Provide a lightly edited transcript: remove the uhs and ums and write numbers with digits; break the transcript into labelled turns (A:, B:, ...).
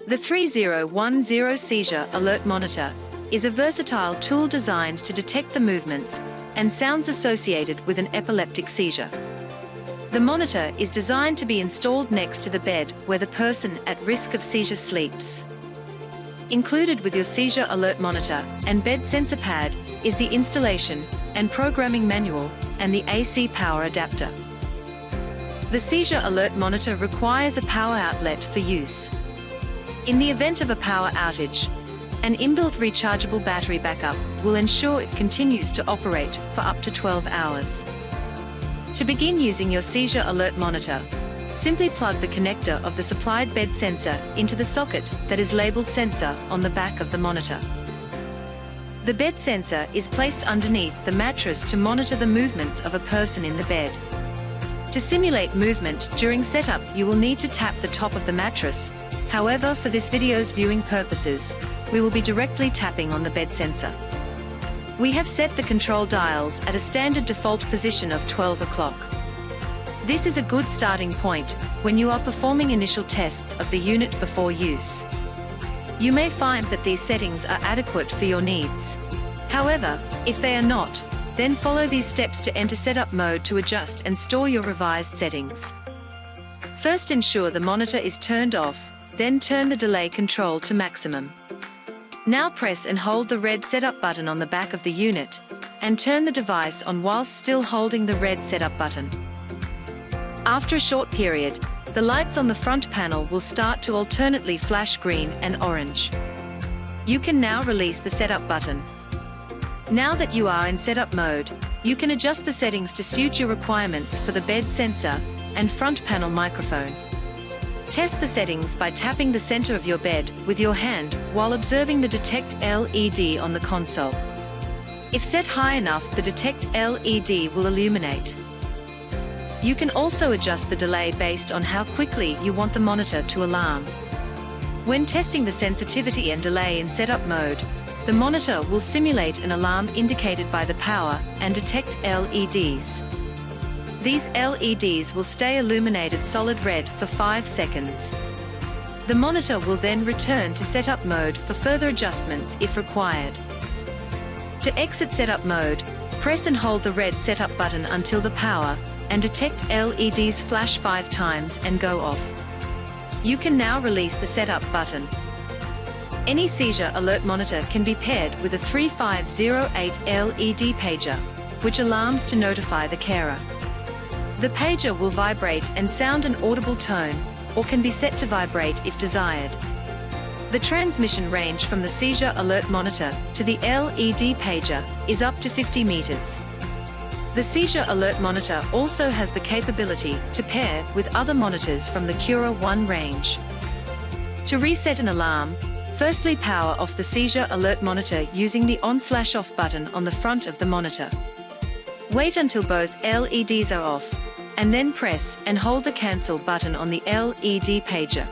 A: The 3010 Seizure Alert Monitor is a versatile tool designed to detect the movements and sounds associated with an epileptic seizure. The monitor is designed to be installed next to the bed where the person at risk of seizure sleeps. Included with your Seizure Alert Monitor and bed sensor pad is the installation and programming manual and the AC power adapter. The Seizure Alert Monitor requires a power outlet for use. In the event of a power outage, an inbuilt rechargeable battery backup will ensure it continues to operate for up to 12 hours. To begin using your Seizure Alert Monitor, simply plug the connector of the supplied bed sensor into the socket that is labeled Sensor on the back of the monitor. The bed sensor is placed underneath the mattress to monitor the movements of a person in the bed. To simulate movement during setup, you will need to tap the top of the mattress. However, for this video's viewing purposes, we will be directly tapping on the bed sensor. We have set the control dials at a standard default position of 12 o'clock. This is a good starting point when you are performing initial tests of the unit before use. You may find that these settings are adequate for your needs. However, if they are not, then follow these steps to enter setup mode to adjust and store your revised settings. First, ensure the monitor is turned off, then turn the delay control to maximum. Now press and hold the red setup button on the back of the unit, and turn the device on whilst still holding the red setup button. After a short period, the lights on the front panel will start to alternately flash green and orange. You can now release the setup button. Now that you are in setup mode, you can adjust the settings to suit your requirements for the bed sensor and front panel microphone. Test the settings by tapping the center of your bed with your hand while observing the Detect LED on the console. If set high enough, the Detect LED will illuminate. You can also adjust the delay based on how quickly you want the monitor to alarm. When testing the sensitivity and delay in setup mode, the monitor will simulate an alarm indicated by the power and Detect LEDs. These LEDs will stay illuminated solid red for 5 seconds. The monitor will then return to setup mode for further adjustments if required. To exit setup mode, press and hold the red setup button until the power and Detect LEDs flash 5 times and go off. You can now release the setup button. Any Seizure Alert Monitor can be paired with a 3508 LED pager, which alarms to notify the carer. The pager will vibrate and sound an audible tone, or can be set to vibrate if desired. The transmission range from the Seizure Alert Monitor to the LED pager is up to 50 meters. The Seizure Alert Monitor also has the capability to pair with other monitors from the Cura1 range. To reset an alarm, firstly power off the Seizure Alert Monitor using the on/off button on the front of the monitor. Wait until both LEDs are off, and then press and hold the cancel button on the LED pager.